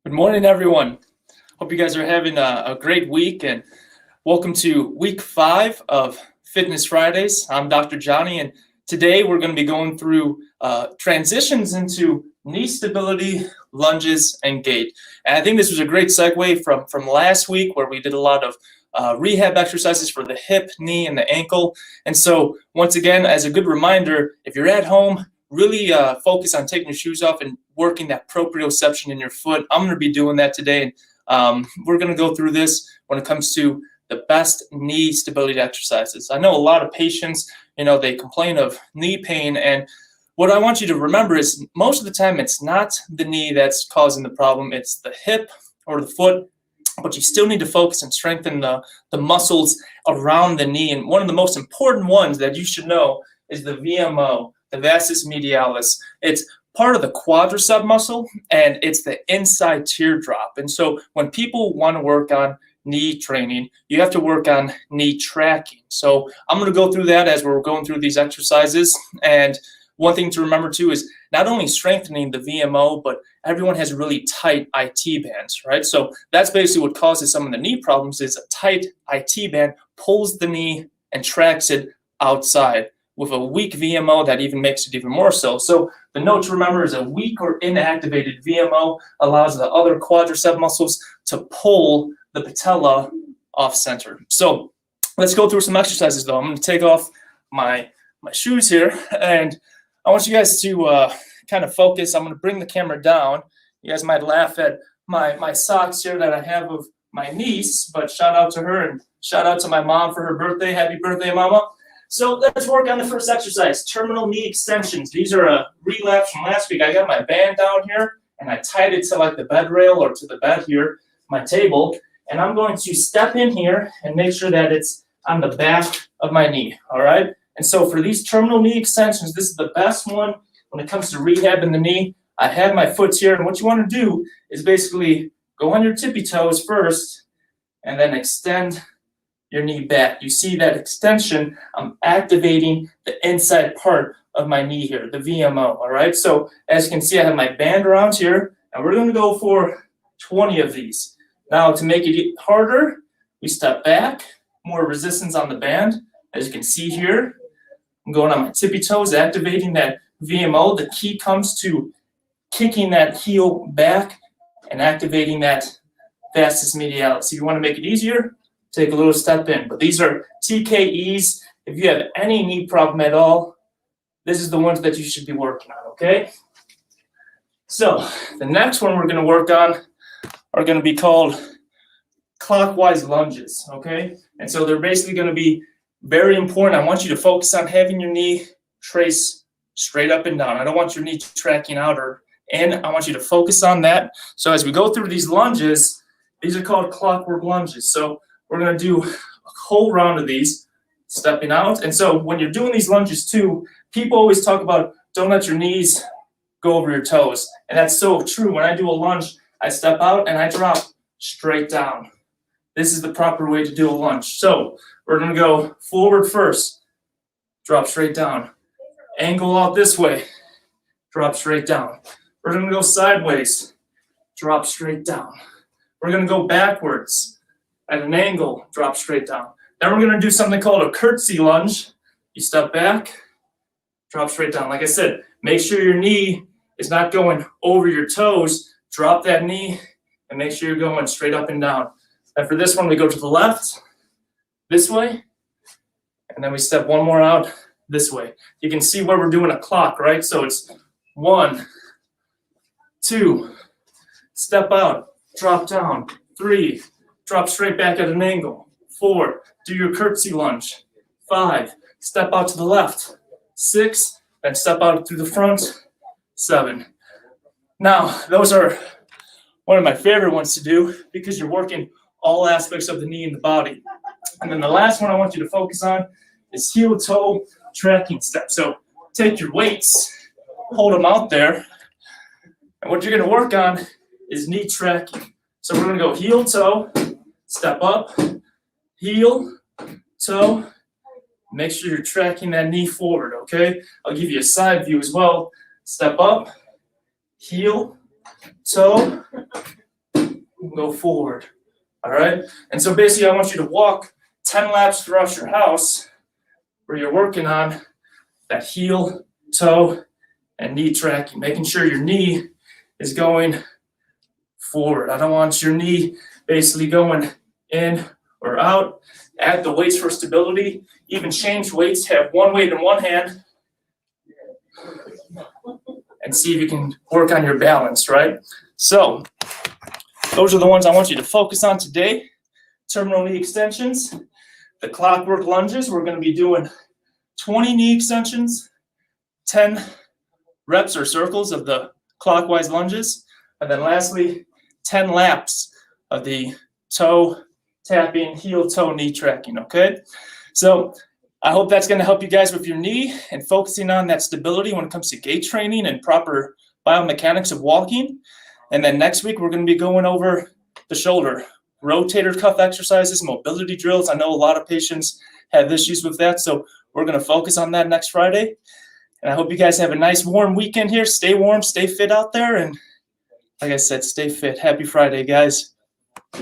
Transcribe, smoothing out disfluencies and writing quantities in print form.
Good morning, everyone. Hope you guys are having a great week, and welcome to week 5 of Fitness Fridays. I'm Dr. Johnny, and today we're going to be going through transitions into knee stability, lunges, and gait. And I think this was a great segue from last week where we did a lot of rehab exercises for the hip, knee, and the ankle. And so once again, as a good reminder, if you're at home, really focus on taking your shoes off and working that proprioception in your foot. I'm going to be doing that today. And we're going to go through this when it comes to the best knee stability exercises. I know a lot of patients, they complain of knee pain. And what I want you to remember is most of the time it's not the knee that's causing the problem. It's the hip or the foot. But you still need to focus and strengthen the muscles around the knee. And one of the most important ones that you should know is the VMO, the vastus medialis. It's part of the quadricep muscle, and it's the inside teardrop. And so when people want to work on knee training, you have to work on knee tracking. So I'm going to go through that as we're going through these exercises. And one thing to remember too is not only strengthening the VMO, but everyone has really tight IT bands, right? So that's basically what causes some of the knee problems is a tight IT band pulls the knee and tracks it outside. With a weak VMO, that even makes it even more so. So the note to remember is a weak or inactivated VMO allows the other quadricep muscles to pull the patella off center. So let's go through some exercises though. I'm going to take off my shoes here, and I want you guys to kind of focus. I'm going to bring the camera down. You guys might laugh at my socks here that I have of my niece, but shout out to her and shout out to my mom for her birthday. Happy birthday, Mama. So let's work on the first exercise, terminal knee extensions. These are a relapse from last week. I got my band down here, and I tied it to like the bed rail or to the bed here, my table. And I'm going to step in here and make sure that it's on the back of my knee, all right? And so for these terminal knee extensions, this is the best one when it comes to rehab in the knee. I have my foot here, and what you want to do is basically go on your tippy toes first and then extend your knee back. You see that extension? I'm activating the inside part of my knee here, the VMO, all right? So as you can see, I have my band around here, and we're going to go for 20 of these. Now to make it harder, we step back, more resistance on the band. As you can see here, I'm going on my tippy toes, activating that VMO. The key comes to kicking that heel back and activating that vastus medialis. If you want to make it easier, take a little step in. But these are TKEs. If you have any knee problem at all, this is the ones that you should be working on, okay? So the next one we're going to work on are going to be called clockwise lunges, okay? And so they're basically going to be very important. I want you to focus on having your knee trace straight up and down. I don't want your knee tracking out or in. I want you to focus on that. So as we go through these lunges, these are called clockwork lunges. So we're going to do a whole round of these, stepping out. And so when you're doing these lunges too, people always talk about don't let your knees go over your toes. And that's so true. When I do a lunge, I step out and I drop straight down. This is the proper way to do a lunge. So we're going to go forward first, drop straight down. Angle out this way, drop straight down. We're going to go sideways, drop straight down. We're going to go backwards at an angle, drop straight down. Then we're going to do something called a curtsy lunge. You step back, drop straight down. Like I said, make sure your knee is not going over your toes. Drop that knee and make sure you're going straight up and down. And for this one, we go to the left, this way, and then we step one more out this way. You can see where we're doing a clock, right? So it's 1, 2, step out, drop down, 3, drop straight back at an angle, 4, do your curtsy lunge, 5, step out to the left, 6, then step out through the front, 7. Now, those are one of my favorite ones to do because you're working all aspects of the knee and the body. And then the last one I want you to focus on is heel-toe tracking step. So take your weights, hold them out there, and what you're going to work on is knee tracking. So we're going to go heel-toe, step up, heel, toe. Make sure you're tracking that knee forward, okay? I'll give you a side view as well. Step up, heel, toe, go forward. All right. And so basically, I want you to walk 10 laps throughout your house where you're working on that heel, toe, and knee tracking, making sure your knee is going forward. I don't want your knee basically going in or out. Add the weights for stability. Even change weights. Have one weight in one hand and see if you can work on your balance, right? So those are the ones I want you to focus on today. Terminal knee extensions, the clockwork lunges. We're going to be doing 20 knee extensions, 10 reps or circles of the clockwise lunges, and then lastly, 10 laps of the toe tapping, heel, toe, knee tracking, okay? So I hope that's going to help you guys with your knee and focusing on that stability when it comes to gait training and proper biomechanics of walking. And then next week, we're going to be going over the shoulder, rotator cuff exercises, mobility drills. I know a lot of patients have issues with that, so we're going to focus on that next Friday. And I hope you guys have a nice warm weekend here. Stay warm, stay fit out there. And like I said, stay fit. Happy Friday, guys.